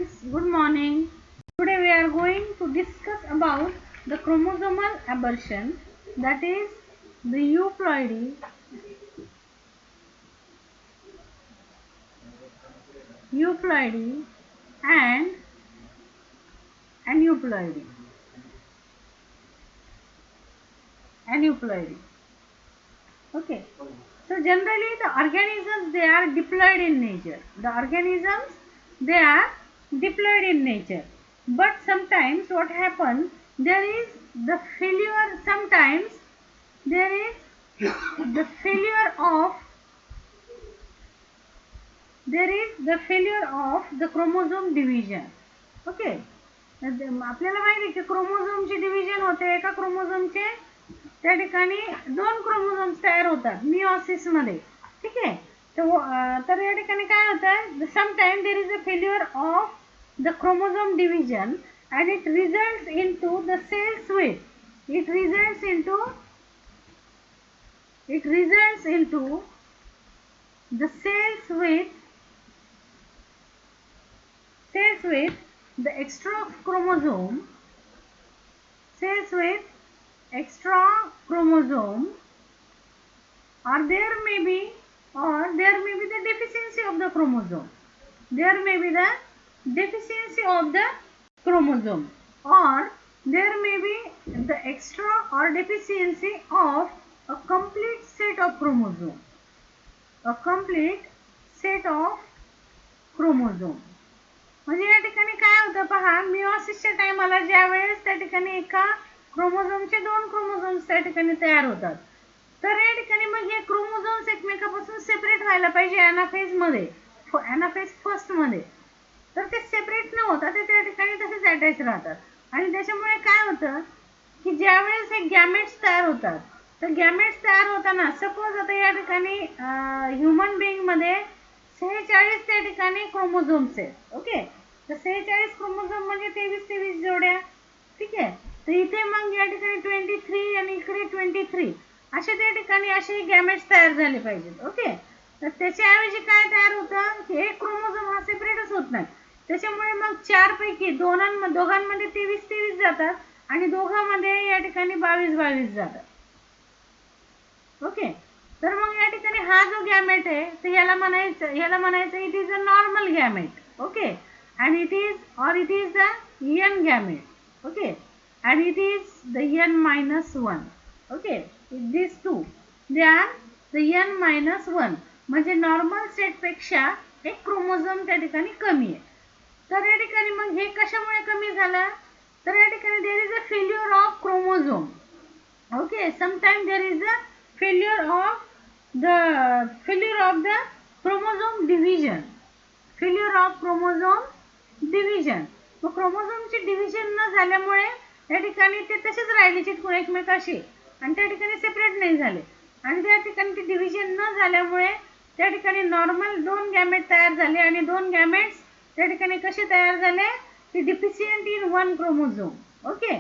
students, good morning. Today we are going to discuss about the chromosomal aberration, that is the euploidy and aneuploidy. Okay. So generally the organisms, they are diploid in nature. They are diploid in nature. But sometimes what happens, there is the failure. Sometimes there is the failure of the chromosome division. Okay. आपल्याला माहिती आहे की क्रोमोझोमची division होते. एका क्रोमोझोमचे त्या ठिकाणी 2 chromosomes तयार होतात मियोसिस मध्ये. ठीक आहे. तर या ठिकाणी काय होतं, sometime there is a failure of the chromosome division and it results into the cell switch. It results into the cells with the extra chromosome, or there may be the deficiency of the chromosome. There may be the deficiency of the chromosome, or there may be the extra or deficiency of a complete set of chromosome. म्हणजे या ठिकाणी काय होतं पहा, मियोसिसच्या टाइमाला ज्या वेळेस त्या ठिकाणी एका क्रोमोझोमचे 2 क्रोमोझोम्स त्या ठिकाणी तयार होतात, तर या ठिकाणी मग हे क्रोमोझोम्स एकमेकांपासून सेपरेट व्हायला पाहिजे ॲनाफेज फर्स्ट मध्ये. तर ते सेपरेट न होता ते त्या ठिकाणी तसेच अटॅच राहतात. आणि त्याच्यामुळे काय होतं की ज्या वेळेस हे गॅमेट्स तयार होतात, तर गॅमेट्स तयार होताना सपोज आता या ठिकाणी ह्यूमन बिंग मध्ये 46 त्या ठिकाणी क्रोमोझोम्स आहेत. ओके. तर 46 क्रोमोझोम म्हणजे 23 जोड्या. ठीक आहे. तर इथे मग या ठिकाणी 23 आणि इकडे 23 असे त्या ठिकाणी असे गॅमेट्स तयार झाले पाहिजेत. ओके. तर त्याच्याऐवजी काय तयार होतं की एक क्रोमोझोम हा सेपरेटच होत नाही. त्याच्यामुळे मग 4 पैकी दोघांमध्ये 23 जातात आणि दोघांमध्ये या ठिकाणी 22 जातात. ओके. तर मग या ठिकाणी हा जो गॅमेट आहे तर याला म्हणायचं it is a normal gamete. Okay. and it is the n gamete. Okay. and it is the n minus 1. Okay. these two, they are the n minus 1. म्हणजे नॉर्मल सेट पेक्षा एक क्रोमोझोम त्या ठिकाणी कमी आहे. तर या ठिकाणी मग हे कशामुळे कमी झालं, तर या ठिकाणी there is a failure of chromosome. Okay. Sometime there is a failure of the chromosome division. मग क्रोमोझोमची डिव्हिजन न झाल्यामुळे या ठिकाणी ते तसेच राहिले चिटकून एकमेकाशी आणि त्या ठिकाणी सेपरेट नाही झाले. आणि त्या ठिकाणी ते डिव्हिजन न झाल्यामुळे त्या ठिकाणी नॉर्मल 2 गॅमेट तयार झाले आणि 2 गॅमेट्स त्या ठिकाणी कसे तयार झाले की डिफिशियंट इन 1 क्रोमोझोम. ओके.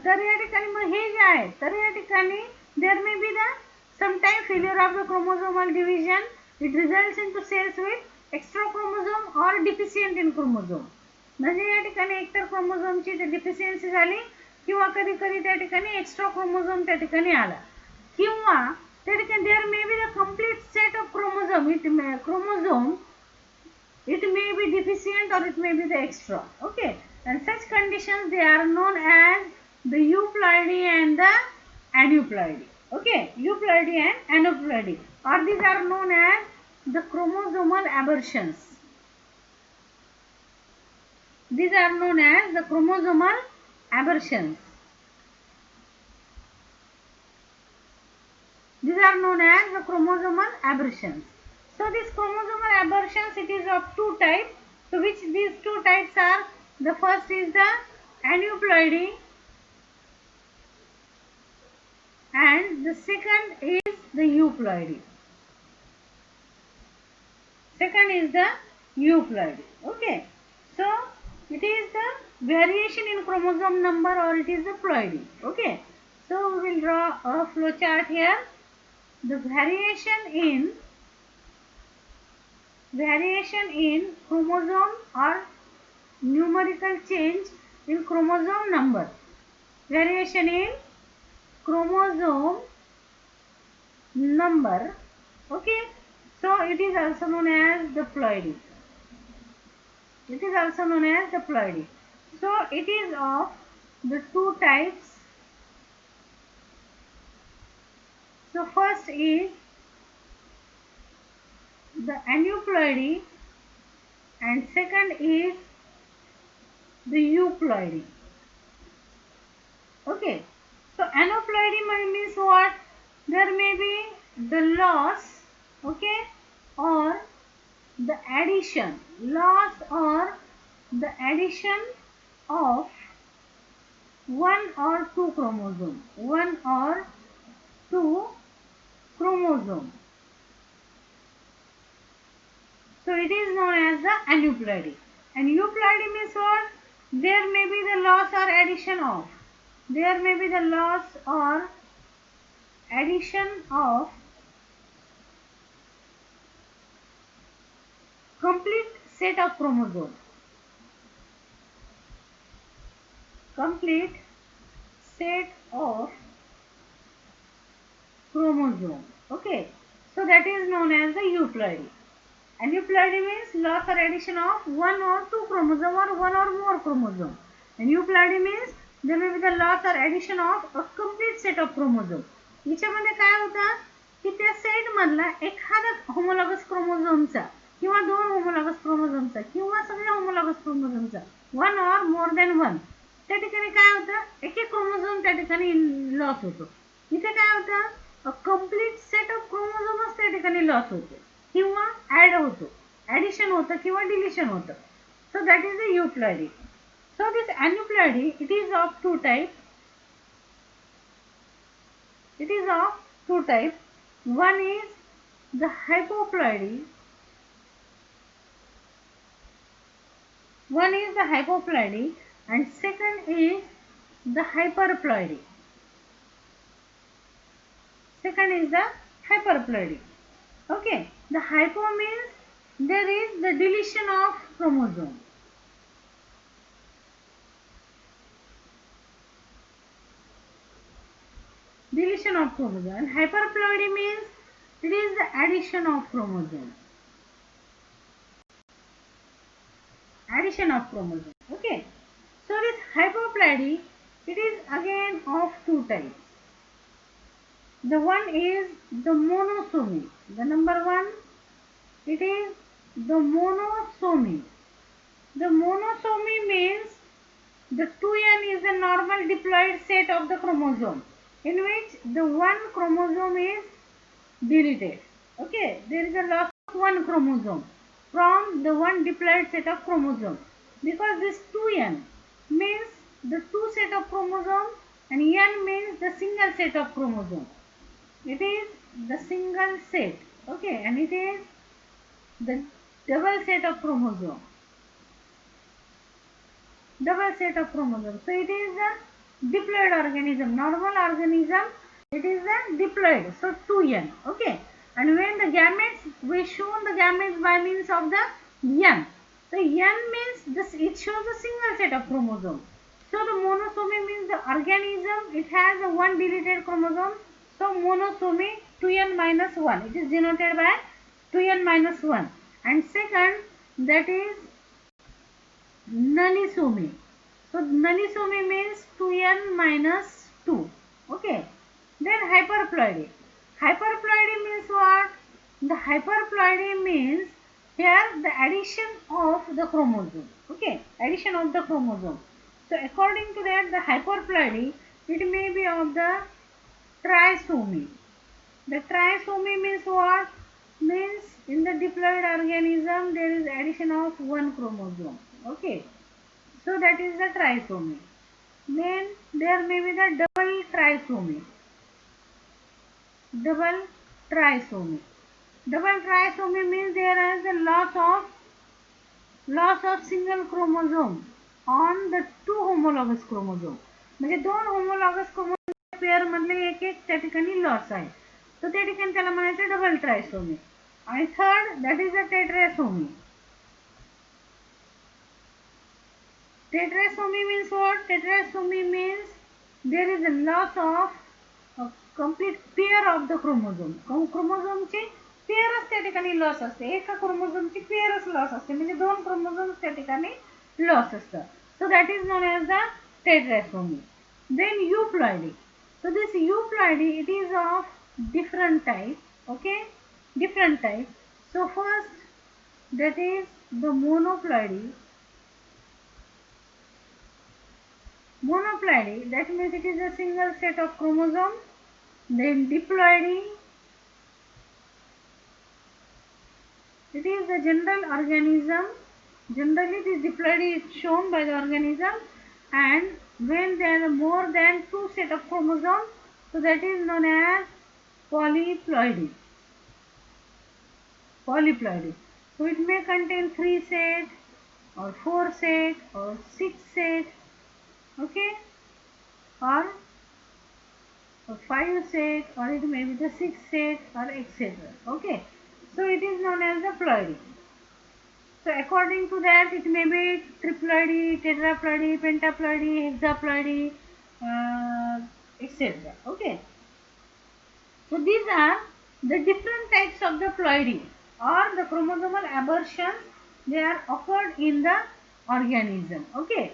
तर या ठिकाणी मग हे जे आहे तर या ठिकाणी there may be the sometime failure of the chromosomal division. It results in two cells with extra chromosome or deficient in chromosome. म्हणजे या ठिकाणी एकतर क्रोमोझोमची डिफिशियन्सी झाली किंवा कधी कधी त्या ठिकाणी एक्स्ट्रा क्रोमोझोम त्या ठिकाणी आला, किंवा त्या ठिकाणी there may be the complete set of chromosome. it may be deficient or it may be the extra. Okay. and such conditions, they are known as the euploidy and the aneuploidy. Okay. Euploidy and aneuploidy, or these are known as the chromosomal aberrations. These are known as the chromosomal aberrations. So these chromosomal aberrations, it is of 2 types. So which these 2 types are, the first is the aneuploidy and the second is the euploidy. Okay. So it is the variation in chromosome number or it is the ploidy. Okay. So we will draw a flow chart here. The variation in chromosome or numerical change in chromosome number. Variation in chromosome number. Okay, so it is also known as the ploidy. It is also known as the ploidy. So it is of the two types. So first is the aneuploidy and second is the euploidy. Okay, so aneuploidy means what? There may be the loss, okay, or the addition, loss or the addition of one or two chromosome, one or two chromosome. So it is known as the aneuploidy. And euploidy means what? There may be the loss or addition of. There may be the loss or addition of complete set of chromosome. Complete set of chromosome. Okay. So that is known as the euploidy. Aneuploidy means loss or addition of one or two chromosome or one or more chromosome. And euploidy means there may be the loss or addition of a complete set of chromosome. याच्यामध्ये काय होतं की त्या set मधला एखादा homologous क्रोमोझोमचा किंवा दोन homologous क्रोमोझोमचा किंवा सगळ्या होमोलॉगस क्रोमोझोमचा वन और मोर देन वन त्या ठिकाणी काय होतं एक एक क्रोमोझोम त्या ठिकाणी लॉस होतो. इथे काय होतं कंप्लीट सेट ऑफ क्रोमोझोमच त्या ठिकाणी लॉस होतो किंवा ऍड होतो, ऍडिशन होतं किंवा डिलिशन होतं. सो that is the euploidy. So this aneuploidy, it is of two types. It is of two types. One is the hypoploidy. One is the hypoploidy and second is the hyperploidy. Second is the hyperploidy. Okay, the hypo means there is the deletion of chromosome. Deletion of chromosome. And hyperploidy means it is the addition of chromosome. Addition of chromosome. Okay. So this hypoploidy, it is again of two types. The one is the monosomy. The number one, it is the monosomy. The monosomy means the 2n is the normal diploid set of the chromosome in which the one chromosome is deleted. Okay, there is a loss of one chromosome from the one diploid set of chromosome because this 2n means the two set of chromosome and n means the single set of chromosome. It is the single set, okay, and it is the double set of chromosome. Double set of chromosomes. So it is a diploid organism. Normal organism, it is a diploid. So 2n. Okay. And when the gametes, we shown the gametes by means of the n. So n means this. It shows a single set of chromosomes. So the monosomy means the organism. It has a one deleted chromosome. So monosomy 2n minus 1. It is denoted by 2n minus 1. And second, that is nullisomy. So nullisomy means 2n minus 2. Okay. Then hyperploidy. Hyperploidy means what? The hyperploidy means here the addition of the chromosome. Okay. Addition of the chromosome. So according to that, the hyperploidy, it may be of the trisomy. The trisomy means what? Means in the diploid organism there is addition of one chromosome. Okay. So that is the trisomy. Then there may be the double trisomy. Double trisomy. Double trisomy means there is a loss of single chromosome on the two homologous chromosome. म्हणजे दोन homologous chromosome pair मधले एक एक त्या ठिकाणी loss आहे. तर त्या ठिकाणी त्याला म्हणायचं डबल ट्रायसोमी. आणि third that is the tetrasomy. Tetrasomy means what? Tetrasomy means there is a loss of a complete pair of the chromosome. क्रोमोझोमची पेअरच त्या ठिकाणी लॉस असते. एका क्रोमोझोमची पेअरच लॉस असते, म्हणजे दोन क्रोमोझोम्स त्या ठिकाणी लॉस असतात. So that is known as the tetrasomy. Then euploidy. So this euploidy, it is of different type. Okay, different type. So first, that is the monoploidy. Monoploidy, that means it is a single set of chromosomes. Then diploidy, it is the general organism. Generally this diploidy is shown by the organism, and when there are more than two set of chromosomes, so that is known as polyploidy. Polyploidy. So it may contain 3 set or 4 set or 6 set, okay, or 5 set, or it may be the 6 set, or etc. Okay, so it is known as the ploidy. So according to that, it may be triploidy, tetraploidy, pentaploidy, hexaploidy, etc. Okay, so these are the different types of the ploidy or the chromosomal aberrations. They are occurred in the organism. Okay,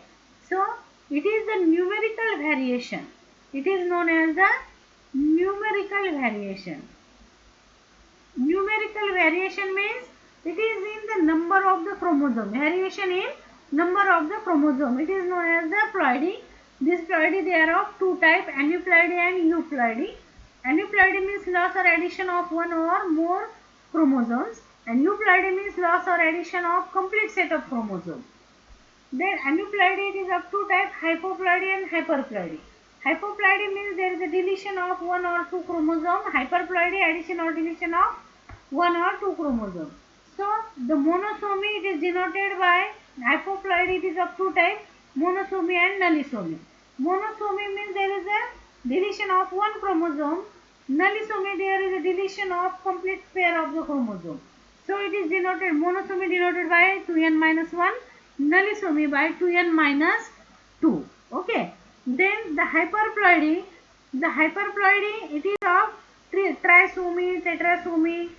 so it is the numerical variation. It is known as the numerical variation. Numerical variation means it is in the number of the chromosome. Variation in number of the chromosome. It is known as the ploidy. This ploidy, they are of two type, aneuploidy and euploidy. Aneuploidy means loss or addition of one or more chromosomes, and euploidy means loss or addition of complete set of chromosomes. Then aneuploidy, it is of two types, hypoploidy and hyperploidy. Hypoploidy means there is a deletion of one or two chromosomes. Hyperploidy, addition or deletion of one or two chromosomes. So the monosomy, it is denoted by hypoploidy. It is of two types, monosomy and nullisomy. Monosomy means there is a deletion of one chromosome. Nullisomy, there is a deletion of complete pair of the chromosome. So it is denoted, monosomy denoted by 2n minus 1, nullisomy by 2n minus 2. Okay. Then the hyperploidy, it is of trisomy, tetrasomy.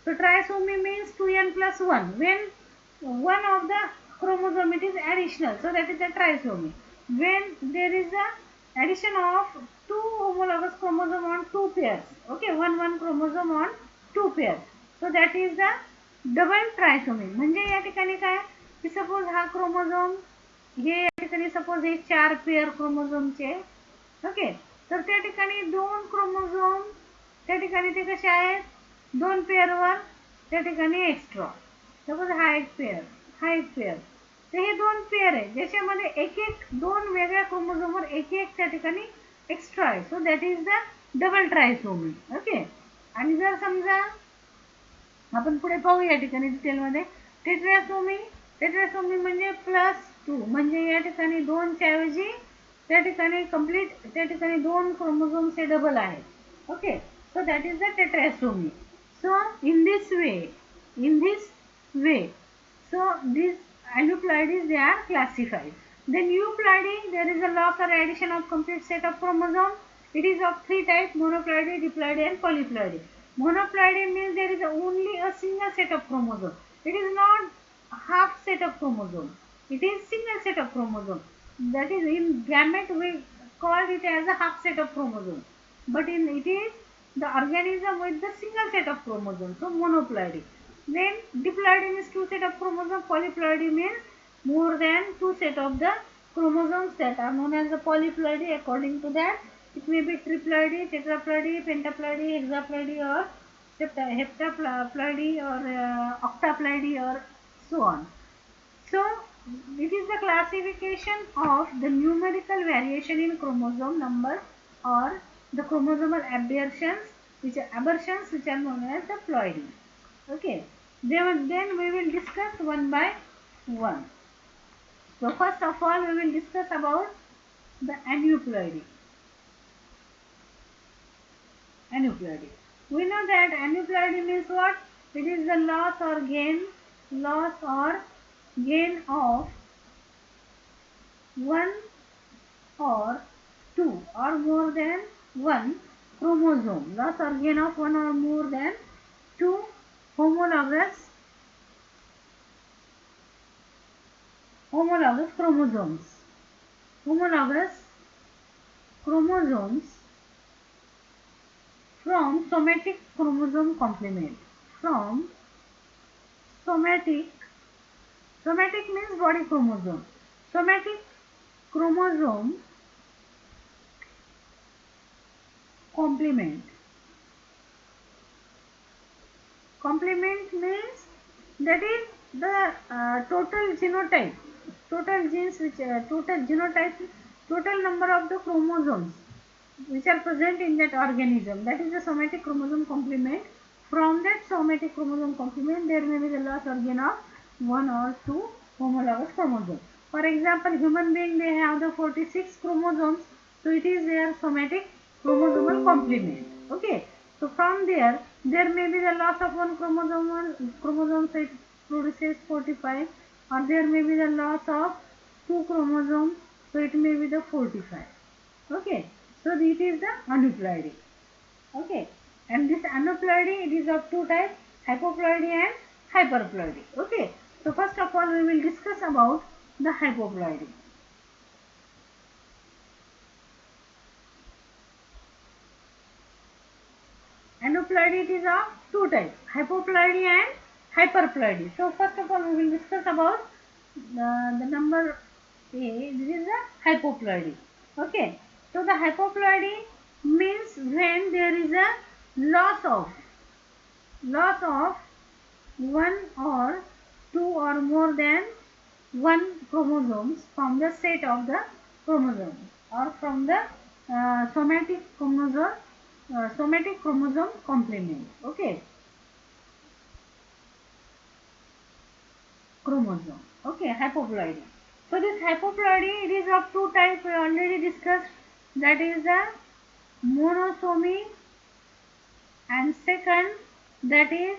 So trisomy means 2n plus 1. When one of the chromosome, it is additional, so that is a trisomy. When there is a addition of two homologous chromosome on two pairs, okay, one chromosome on two pairs, so that is the double trisomy. म्हणजे या ठिकाणी काय की suppose हा chromosome, हे या ठिकाणी suppose हे 4 pair क्रोमोझोमचे, okay, तर त्या ठिकाणी 2 क्रोमोझोम त्या ठिकाणी ते कसे आहेत, 2 पेअरवर त्या ठिकाणी एक्स्ट्रा. सपोज हा एक पेअर, हा एक पेअर, तर हे 2 पेअर आहे ज्याच्यामध्ये एक एक 2 वेगळ्या क्रोमोझोमवर एक एक त्या ठिकाणी एक्स्ट्रा आहे. So that is the double trisomy. Okay, आणि जर समजा आपण पुढे पाहू या ठिकाणी डिटेलमध्ये, टेट्रासोमी. टेट्रासोमी म्हणजे +2, म्हणजे या ठिकाणी 2 च्या ऐवजी त्या ठिकाणी कंप्लीट त्या ठिकाणी 2 क्रोमोझोम्स हे डबल आहेत. Okay, so that is the tetrasomy. So in this way, so these aneuploidies, they are classified. Then euploidy, there is a loss or addition of complete set of chromosomes. It is of 3 types, monoploidy, diploidy and polyploidy. Monoploidy means there is only a single set of chromosomes. It is not half set of chromosomes. It is single set of chromosomes. That is, in gamete we call it as a half set of chromosomes. But in it is the organism with the single set of chromosomes. So monoploidy. Then diploidy means 2 set of chromosomes. Polyploidy means more than 2 set of the chromosomes, that are known as the polyploidy. According to that, it may be triploidy, tetraploidy, pentaploidy, hexaploidy, or heptaploidy, or octaploidy, or so on. So it is the classification of the numerical variation in chromosome number or the chromosomal aberrations, which are known as the ploidy. Okay, then we will discuss one by one. So first of all, we will discuss about the aneuploidy. Aneuploidy. We know that aneuploidy means what? It is the loss or gain of one or two or more than one chromosome, loss or gain of one or more than two homologous chromosomes. Homologous chromosomes from somatic chromosome complement. From somatic, somatic means body chromosome. Somatic chromosome complement. Complement means that is the total genotype, total genes which total genotype, total number of the chromosomes which are present in that organism. That is the somatic chromosome complement. From that somatic chromosome complement, there may be the loss or gain of one or two homologous chromosomes. For example, human being, they have the 46 chromosomes, so it is their somatic chromosomal complement. Okay, so from there may be the loss of one chromosome, so it produces 45, or there may be the loss of two chromosomes, so it may be the 45. Okay, so it is the aneuploidy. Okay, and this aneuploidy, it is of two types, hypoploidy and hyperploidy. Okay, so first of all we will discuss about the hypoploidy. Aneuploidy, it is of two types, hypoploidy and hyperploidy. So first of all we will discuss about the number A. This is the hypoploidy. Okay, so the hypoploidy means when there is a loss of one or two or more than one chromosomes from the set of the chromosomes, or from the somatic chromosome complement. Okay, chromosome. Okay, hypoploidy. So this hypoploidy, it is of two types we already discussed. That is the monosomy, and second, that is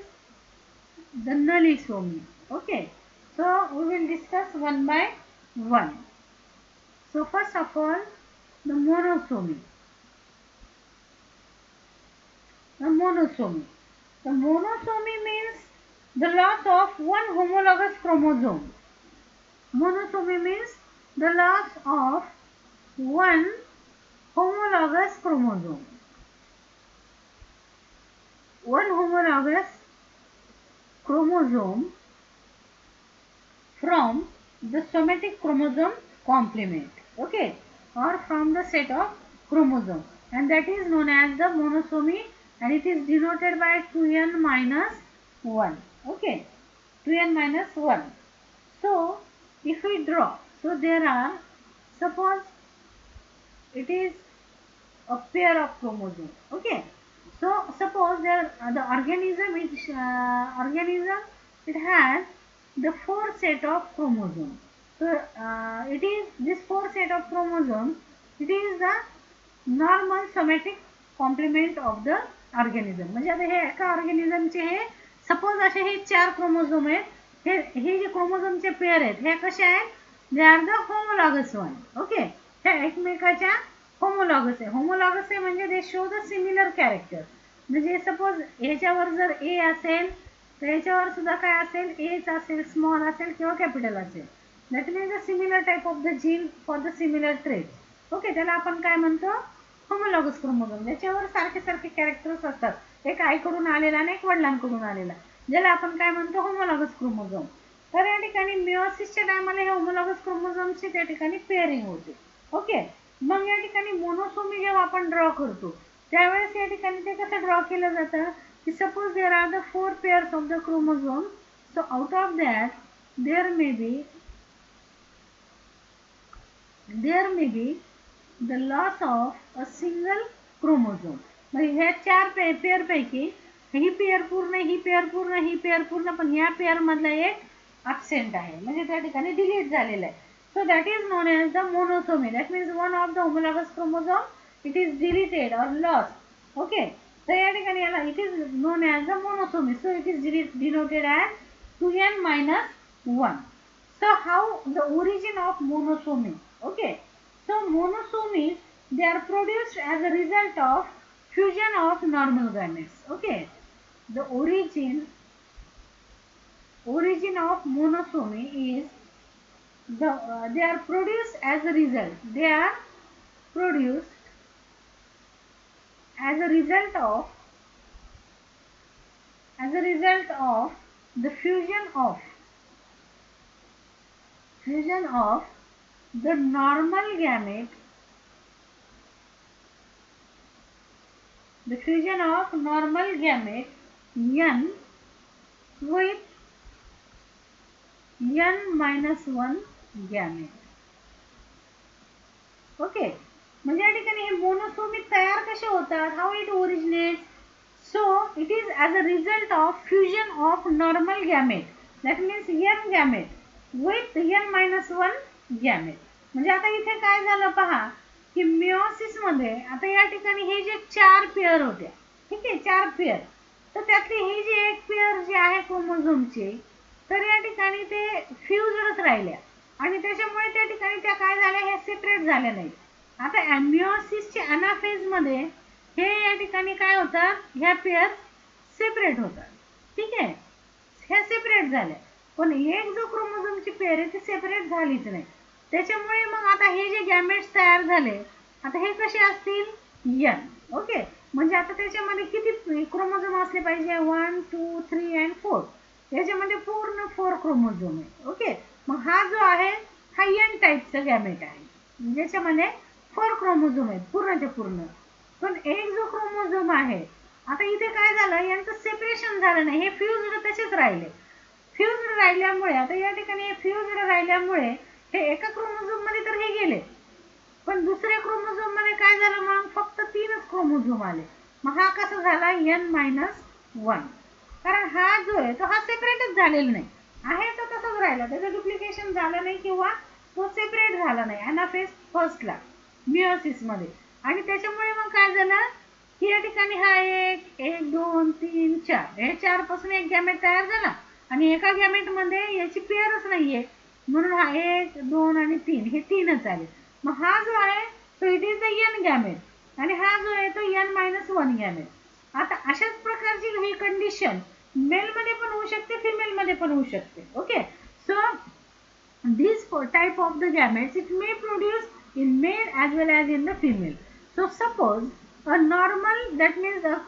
the nullisomy. Okay, so we will discuss one by one. So first of all, the monosomy. The monosomy. The monosomy means the loss of one homologous chromosome. Monosomy means the loss of one homologous chromosome. One homologous chromosome from the somatic chromosome complement. Okay, or from the set of chromosomes, and that is known as the monosomy, and it is denoted by 2n minus 1. Okay, 2n minus 1. So if we draw, so there are, suppose it is a pair of chromosomes. Okay, so suppose there the organism it has the four set of chromosomes. So it is this four set of chromosomes, it is the normal somatic complement of the organism. म्हणजे आता हे एका ऑर्गॅनिझमचे हे suppose असे हे चार chromosome आहेत. हे जे क्रोमोझोमचे pair आहेत हे कसे आहेत, they are the homologous one. Okay, हे एकमेकाच्या होमोलॉगस आहे. होमोलॉगस आहे म्हणजे they show the similar character. म्हणजे सपोज ह्याच्यावर जर ए असेल तर ह्याच्यावर सुद्धा काय असेल, एच असेल, स्मॉल असेल किंवा कॅपिटल असेल. That means the similar type of the gene for the similar traits. Okay, त्याला आपण काय म्हणतो, होमोलॉगस क्रोमोझोम. ज्याच्यावर सारखे सारखे कॅरेक्टर्स असतात, एक आईकडून आलेला आणि एक वडिलांकडून आलेला, ज्याला आपण काय म्हणतो, होमोलॉगस क्रोमोझोम. तर या ठिकाणी मिओसिसच्या टायमाला हे होमोलॉगस क्रोमोझोमची त्या ठिकाणी पेअरिंग होते. ओके, मग या ठिकाणी मोनोसोमी जेव्हा आपण ड्रॉ करतो त्यावेळेस या ठिकाणी ते कसं ड्रॉ केलं जातं की suppose there are the four pairs of the chromosome. So out of that there may be the loss of a single chromosome. म्हणजे ह्या चार पेअर पैकी ही पेअर पूर्ण, ही पेअर पूर्ण, ही पेअर पूर्ण, पण ह्या पेअर मधला एक ॲब्सेंट आहे, म्हणजे त्या ठिकाणी डिलीट झालेला आहे. So that is known as the monosomy. That means one of the homologous chromosome it is deleted or loss. Okay, तर या ठिकाणी याला it is known as the monosomy. So it is denoted as 2n minus 1. So how the origin of monosomy? Okay, so monosomies, they are produced as a result of fusion of normal gametes. Okay, the origin of monosomy is they are produced as a result. They are produced as a result of the fusion of the normal gamete, the fusion of normal gamete n with n minus 1 gamete. Okay, म्हणजे या ठिकाणी हे monosomy तयार कसे होतात, how it originates. So it is as a result of fusion of normal gamete, that means n gamete with n minus 1 gamete. म्हणजे आता इथे काय झालं पहा की मिओसिस मध्ये आता या ठिकाणी हे जे 4 पेअर होते, ठीक आहे, 4 पेअर, तर त्यातली ही जी एक पेअर जी आहे क्रोमोझोमची, तर या ठिकाणी ते फ्युजडच राहिल्या आणि त्याच्यामुळे त्या ठिकाणी त्या काय झाल्या, हे सेपरेट झाल्या नाही. आता मिओसिसच्या अनाफेज मध्ये हे या ठिकाणी काय होतात, ह्या पेअर सेपरेट होतात, ठीक आहे, ह्या सेपरेट झाल्या, पण एक जो क्रोमोझोमची पेअर आहे ती सेपरेट झालीच नाही. त्याच्यामुळे मग आता हे जे गॅमेट्स तयार झाले, आता हे कसे असतील, एन. ओके, म्हणजे आता त्याच्यामध्ये किती क्रोमोझोम असले पाहिजे, 1 2 3 अँड 4. याच्यामध्ये पूर्ण 4 क्रोमोझोम आहे. ओके, मग हा जो आहे हा एन टाईपचा गॅमेट आहे, ज्याच्यामध्ये 4 क्रोमोझोम आहेत पूर्णच्या पूर्ण. पण एक जो क्रोमोझोम आहे, आता इथे काय झालं, यांचं सेपरेशन झालं नाही, हे फ्युज्ड तसेच राहिले. फ्युज्ड राहिल्यामुळे आता या ठिकाणी फ्युज्ड राहिल्यामुळे हे एका क्रोमोझोम मध्ये तर हे गेले, पण दुसऱ्या क्रोमोझोम मध्ये काय झालं, मग फक्त 3च क्रोमोझोम आले. मग हा कसा झाला, n मायनस 1. कारण हा जो आहे तो हा सेपरेटच झालेला नाही, आहे तो तसाच राहिला, त्याचं डुप्लिकेशन झालं नाही किंवा तो सेपरेट झाला नाही अनाफेज फर्स्टला मिओसिस मध्ये. आणि त्याच्यामुळे मग काय झालं की या ठिकाणी हा 1 2 3 4 हे 4 पासून एक गॅमेट तयार झाला आणि एका गॅमेट मध्ये याची पेअरच नाहीये, म्हणून हा 1 2 आणि 3 हे 3च आले. मग हा जो आहे तो it is the n gamete आणि हा जो आहे तो n मायनस 1 गॅमेट. आता अशाच प्रकारची ही कंडिशन मेल मध्ये पण होऊ शकते, फिमेल मध्ये पण होऊ शकते. Okay, so this type of the gametes it may produce in male as well as in the female. So suppose a normal, that means a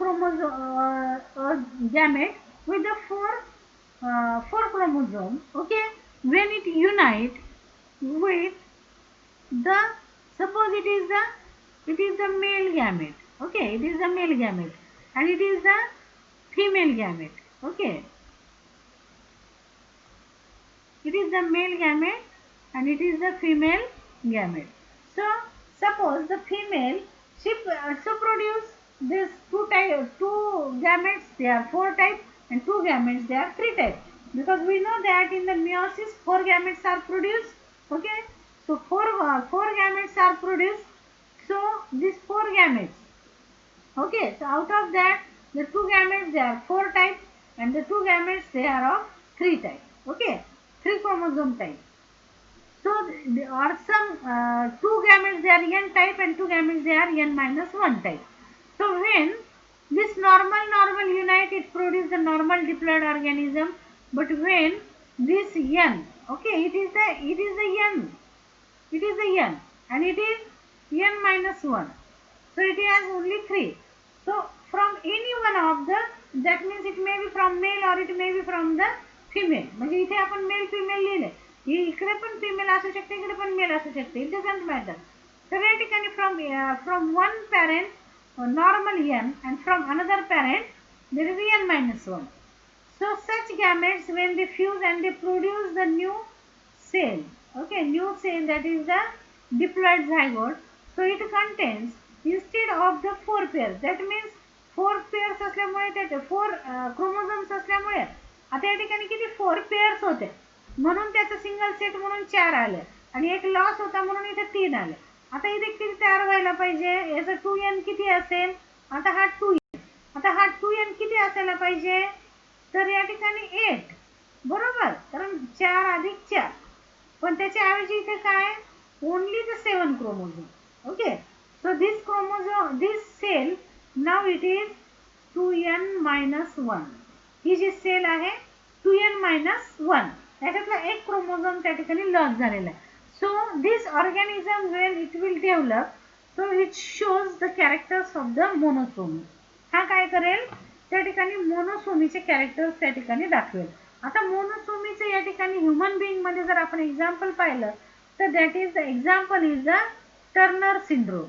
gamete with the four chromosomes, okay, when it unite with the, suppose it is the male gamete, okay, it is the male gamete and it is the female gamete. Okay, it is the male gamete and it is the female gamete. So suppose the female, she also produce this two gametes, they are 4 types, and 2 gametes, they are 3 types, because we know that in the meiosis 4 gametes are produced. Okay, so 4 gametes are produced. So these 4 gametes, okay, so out of that the 2 gametes they are 4 types and the 2 gametes they are of 3 types. Okay, 3 chromosome types. So there are some 2 gametes they are n type and 2 gametes they are n minus 1 type. So when this normal unite, it produces the normal diploid organism. But when this n, okay, it is the n, it is the n and it is n minus 1. So it has only 3. So from any one of the, that means it may be from male or it may be from the female. म्हणजे इथे आपण male female लिहिले, इकडे पण female असू शकते, इकडे पण मेल असू शकते, इट डझंट मॅटर. तर या ठिकाणी from one parent normal n and from another parent there is n minus 1. So such gametes when they fuse and they produce the new cell, okay, new cell, that is the diploid zygote. So it contains instead of the 4 pairs, that means 4 pairs असल्यामुळे त्याचे 4 chromosomes असल्यामुळे आता या ठिकाणी किती 4 pairs होते, म्हणून त्याचं सिंगल सेट म्हणून 4 आले आणि एक लॉस होता म्हणून इथे 3 आले. आता इथे किती तयार व्हायला पाहिजे, याचं 2n किती असेल, आता हा 2n, आता हा 2n किती असायला पाहिजे, तर या ठिकाणी 8, बरोबर, कारण 4 अधिक 4, पण त्याच्या ऐवजी इथे काय only the 7 chromosome. Okay, so this chromosome, this cell, now it is 2n minus 1. ही जी सेल आहे 2n minus 1, याच्यातला एक क्रोमोझोम त्या ठिकाणी लॉस झालेला आहे. So this organism when it will develop, so it shows the characters of the monosomy. हा काय करेल, त्या ठिकाणी मोनोसोमीचे कॅरेक्टर्स त्या ठिकाणी दाखवेल. आता मोनोसोमीचे या ठिकाणी ह्युमन बीइंग मध्ये जर आपण एक्झाम्पल पाहिलं तर that is the example is the Turner syndrome.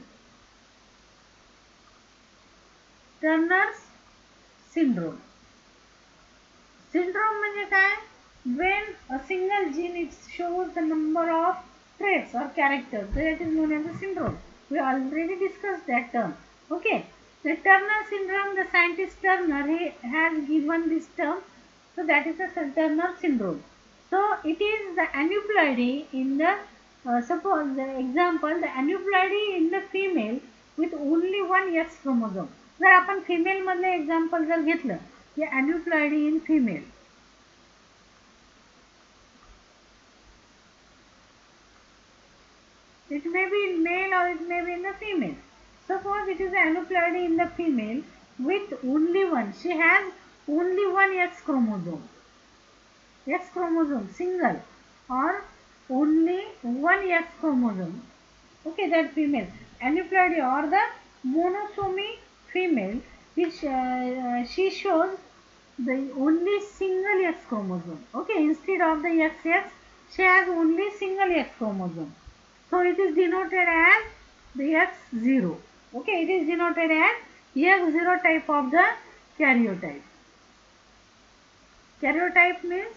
Turner syndrome, syndrome म्हणजे काय, when a single gene it shows the number of traits or characters, that is known as a syndrome. We already discussed that term. Okay, the Turner syndrome, the scientist Turner, he has given this term, so that is the Turner syndrome. So it is the aneuploidy in the suppose the example, the aneuploidy in the female with only one X chromosome. जर आपण female मधले example जर घेतलं की aneuploidy in female, it may be in male or it may be in the female. Suppose it is aneuploidy in the female with only one, she has only one X chromosome, X chromosome single, or only one X chromosome. Okay, that female aneuploidy or the monosomy female, which she shows the only single X chromosome. Okay, instead of the XX, she has only single X chromosome. So it is denoted as the X0. Okay, it is denoted as X0 type of the karyotype. Karyotype means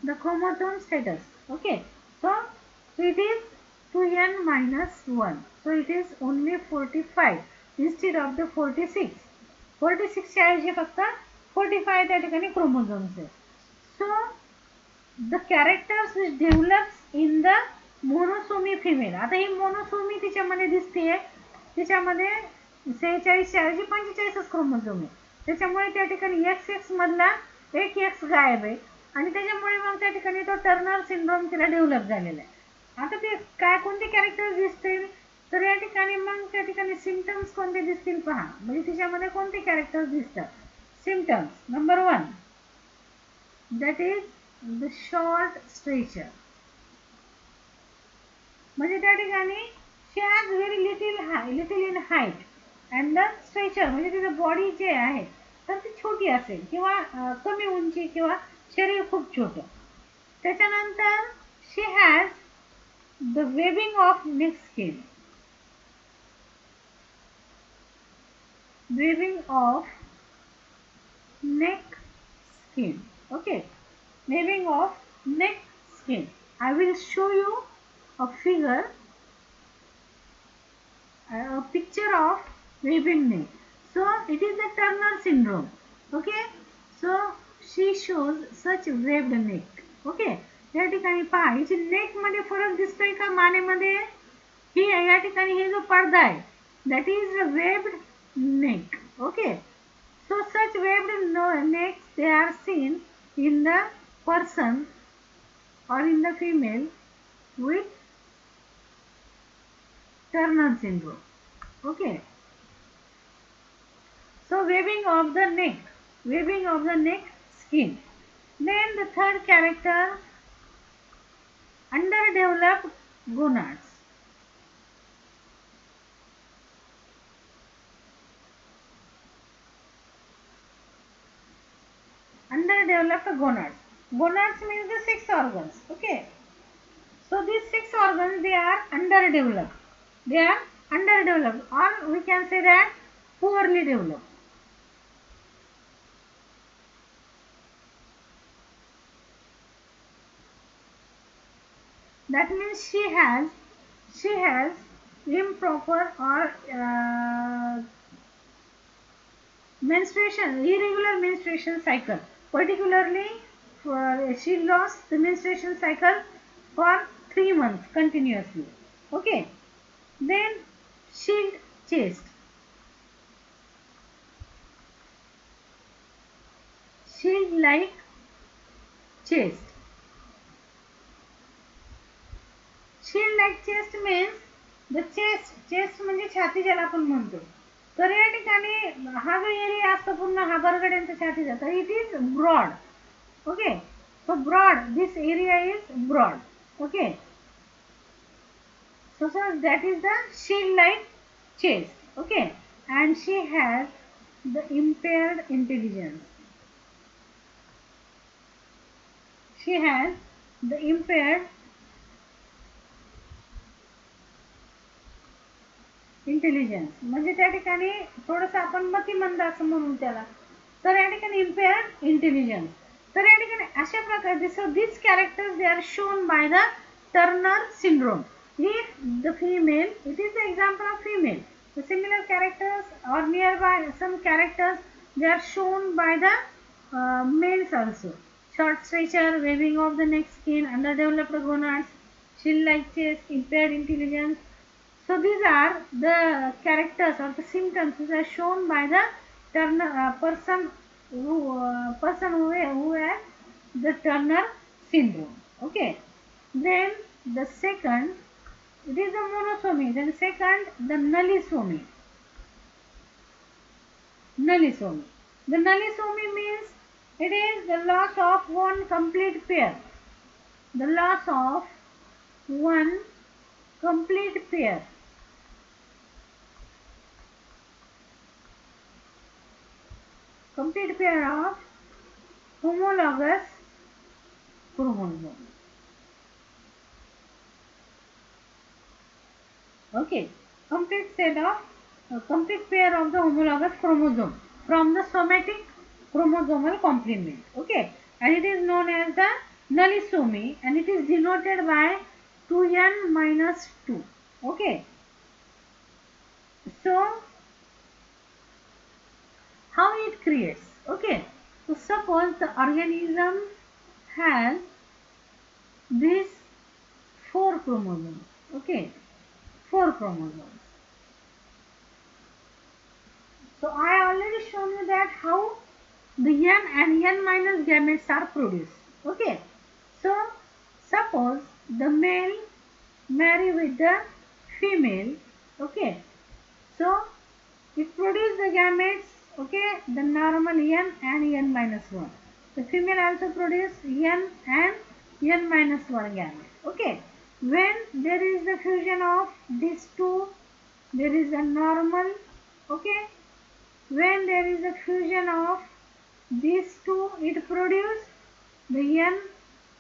the chromosome status. Okay, so it is 2n minus 1. So it is only 45 instead of the 46. 46 च्या ऐवजी फक्त 45 त्या ठिकाणी chromosomes आहे. So the characters which develops in the monosomy female, आता ही monosomy तिच्यामध्ये दिसतेय, तिच्यामध्ये 46 च्या ऐवजी 45 क्रोमोझोम आहे, त्याच्यामुळे त्या ठिकाणी XX मधला एक X गायब आहे आणि त्याच्यामुळे मग त्या ठिकाणी तो टर्नर सिंड्रोम तिला डेव्हलप झालेला आहे. आता ते काय कोणते कॅरेक्टर्स दिसतील, तर या ठिकाणी मग त्या ठिकाणी सिम्पटम्स कोणते दिसतील पहा, म्हणजे तिच्यामध्ये कोणते कॅरेक्टर्स दिसतात. Symptoms number 1, that is the short stature, म्हणजे त्या ठिकाणी she has very little in height and the stature, म्हणजे तिचं बॉडी जे आहे तर ती छोटी असेल किंवा कमी उंची किंवा शरीर खूप छोटं. त्याच्यानंतर she has the webbing of neck skin, webbing of neck skin. Okay, webbing of neck skin. I will show you a figure, a picture of webbing neck. So it is the Turner syndrome. Okay, so she shows such webbed neck. Okay, या ठिकाणी पहा हिची नेक मध्ये फरक दिसतोय का मानेमध्ये, ही या ठिकाणी हे जो पडदा आहे that is a webbed neck. Okay, so such webbed necks they are seen in the person or in the female with Turner syndrome. Okay, so webbing of the neck, webbing of the neck skin. Then the third character, underdeveloped gonads. Underdeveloped gonads. Gonads means the 6 organs. Okay, so these 6 organs they are underdeveloped. They are underdeveloped, or we can say that poorly developed. That means she has improper or menstruation, irregular menstruation cycle. Particularly, she lost the menstruation cycle for 3 months continuously. Okay, then shield chest, shield like chest, shield like chest means the chest म्हणजे छाती ज्याला आपण म्हणतो. तर या ठिकाणी हा जो एरिया असतो पूर्ण हा बरगड्यांचा छातीचा, तर it is broad. Okay, so broad, this area is broad. Okay, so that is the shield like chest. Okay, and she has the impaired intelligence. She has the impaired intelligence, म्हणजे त्या ठिकाणी थोडंसं आपण मतिमंद असं म्हणून त्याला. तर या ठिकाणी इम्पेअर्ड इंटेलिजन्स. तर या ठिकाणी अशा प्रकारे this characters they are shown by the Turner syndrome. If the female, it is the example of female, the similar characters are nearby some characters they are shown by the males also. Short stature, webbing of the neck skin, underdeveloped gonads, shield like chest, impaired intelligence. So these are the characters or the symptoms which are shown by the person who has the Turner syndrome. Okay. Then the second, it is the monosomy. Then second, the nullisomy. Nullisomy. The nullisomy means it is the loss of one complete pair. The loss of one complete pair. Complete pair of homologous chromosome. Okay, complete pair of the homologous chromosome from the somatic chromosomal complement. Okay, and it is known as the nullisomy, and it is denoted by 2n minus 2. Okay, so how it creates? Okay, so suppose the organism has these 4 chromosomes. Okay, 4 chromosomes. So I already shown you that how the n and n minus gametes are produced. Okay, so suppose the male marry with the female. Okay, so it produces the gametes. Okay, the normal n and n minus 1. The female also produce n and n minus 1 gamete. Okay, when there is the fusion of these two, there is a normal. Okay, when there is a fusion of these two, it produces the n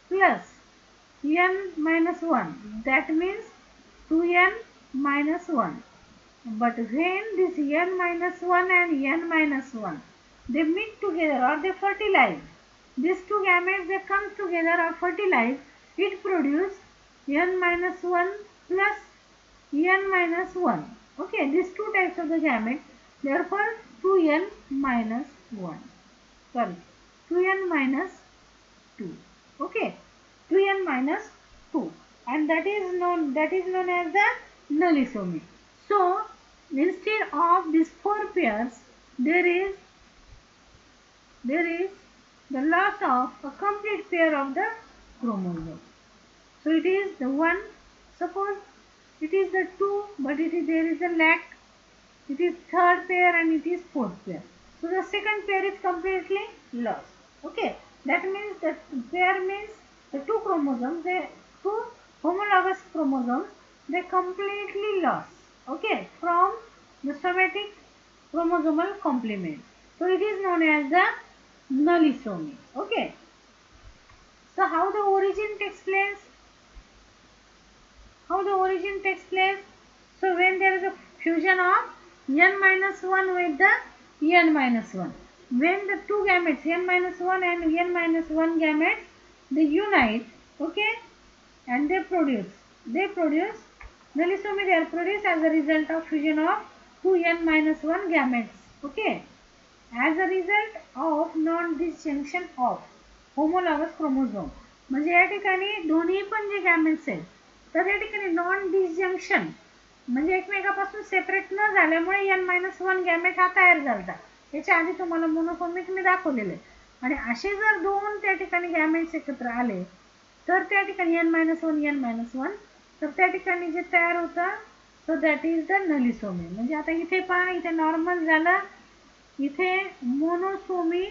plus n minus 1. That means 2n minus 1. But when this n minus 1 and n minus 1, they meet together or they fertilize, these two gametes, they come together or fertilize, it produces n minus 1 plus n minus 1. Okay, these two types of the gametes, therefore 2n minus 1. Sorry, 2n minus 2. Okay, 2n minus 2, and that is known as the nullisomy. So instead of these 4 pairs, there is the loss of a complete pair of the chromosome. So it is the one, suppose it is the 2, but there is a lack. It is 3rd pair and it is 4th pair. So the second pair is completely lost. Okay, that means that pair means the 2 chromosomes, the 2 homologous chromosomes, they completely lost. Okay, from the somatic chromosomal complement. So it is known as the nullisomy. Okay. So how the origin takes place? How the origin takes place? So when there is a fusion of n minus 1 with the n minus 1. When the two gametes n minus 1 and n minus 1 gametes, they unite, okay, and they produce nullisomy. They are produced as a result of fusion of two n minus 1 gametes. Okay, as a result of non-disjunction of homologous chromosome. म्हणजे या ठिकाणी दोन्ही पण जे gametes आहेत, तर या ठिकाणी non disjunction म्हणजे एकमेकापासून सेपरेट न झाल्यामुळे n-1 गॅमेट हा तयार झाला. याच्या आधी तुम्हाला मोनोसोमिक मी दाखवलेले. आणि असे जर दोन त्या ठिकाणी गॅमेट्स एकत्र आले, तर त्या ठिकाणी n-1 n-1 तर त्या ठिकाणी जे तयार होतं सो दॅट इज द नलिसोमी. म्हणजे आता इथे पहा, इथे नॉर्मल झालं, इथे मोनोसोमी,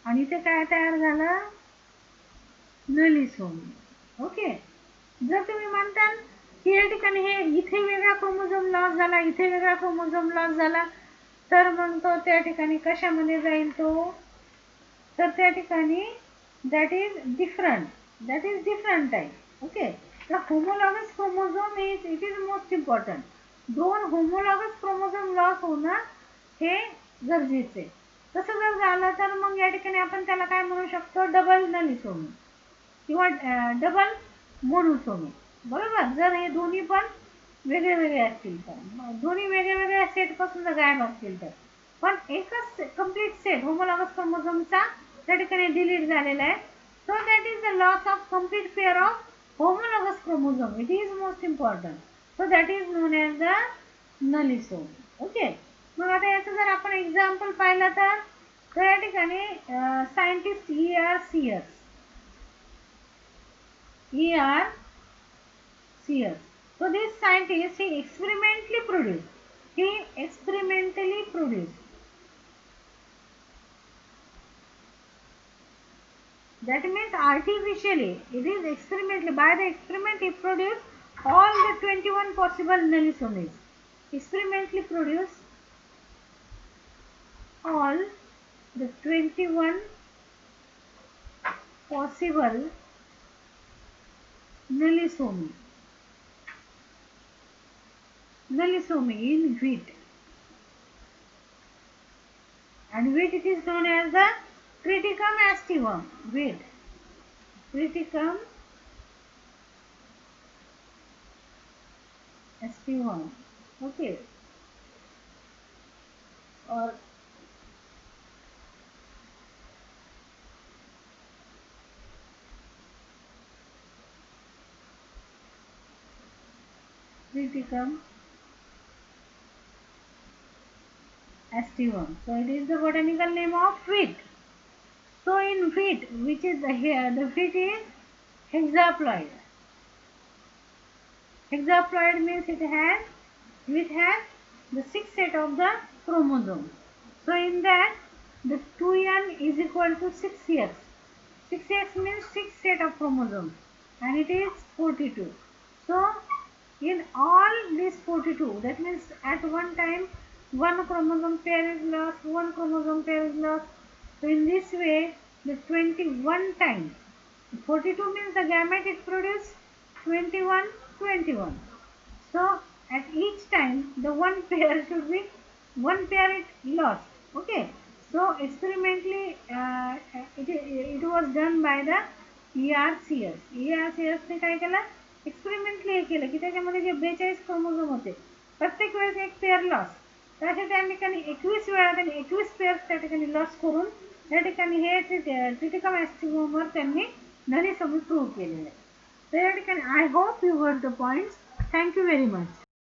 आणि इथे काय तयार झालं, नलिसोमी. ओके. जर तुम्ही म्हणताल की या ठिकाणी हे इथे वेगळा क्रोमोझोम लॉस झाला, इथे वेगळा क्रोमोझोम लॉस झाला, तर म्हणतो त्या ठिकाणी कशामध्ये जाईल तो, तर त्या ठिकाणी that is different type. Okay. तर homologous chromosome it is most important. दोन होमोलॉगस क्रोमोझोम लॉस होणं हे गरजेचे. तसं जर झालं तर मग या ठिकाणी आपण त्याला काय म्हणू शकतो, डबल नलिसोमी किंवा डबल मोनोसोमी. बरोबर. जर हे दोन्ही पण वेगळे वेगळे असतील तर, दोन्ही वेगळ्या वेगळ्या सेट पासून जर गायब असतील तर, पण एकच कंप्लीट सेट होमोलॉगस क्रोमोझोमचा त्या ठिकाणी डिलीट झालेला आहे. So that is the loss of complete pair of homologous chromosome. It is most important. So that is known as the nullosome. Okay. मग आता याचं जर आपण एक्झाम्पल पाहिलं तर या ठिकाणी scientist E.R. Sears. So this scientist he experimentally produced. That means artificially, it is experimentally, by the experiment he produced all the 21 possible nullisomies. Experimentally produced all the 21 possible nullisomy in wheat. And wheat it is known as the Triticum aestivum. Wheat. Triticum aestivum. Okay. Or Triticum aestivum. So it is the botanical name of wheat. So in wheat, which is here, the wheat is hexaploid. Hexaploid means wheat has the sixth set of the chromosome. So in that, the 2n is equal to 6x. 6x means 6 set of chromosomes, and it is 42. So in all these 42, that means at one time one chromosome pair is lost, one chromosome pair is lost. So in this way, the 21 times, 42 means the gamete it produces 21, 21. So at each time the one pair should be, one pair it lost. Okay. So experimentally it was done by the E.R. Sears. E.R. Sears ने काय केलं, experimentally हे केलं की त्याच्यामध्ये जे 42 chromosome होते प्रत्येक वेळेस एक पेअर लॉस, तर त्या ठिकाणी 21 वेळा त्यांनी 21 पेअर्स त्या ठिकाणी लॉस करून त्या ठिकाणी हे ट्रिटिकम ॲस्टिवमवर त्यांनी नलिसोमी प्रूव्ह केलेलं आहे. तर या ठिकाणी I hope you got the points. Thank you very much.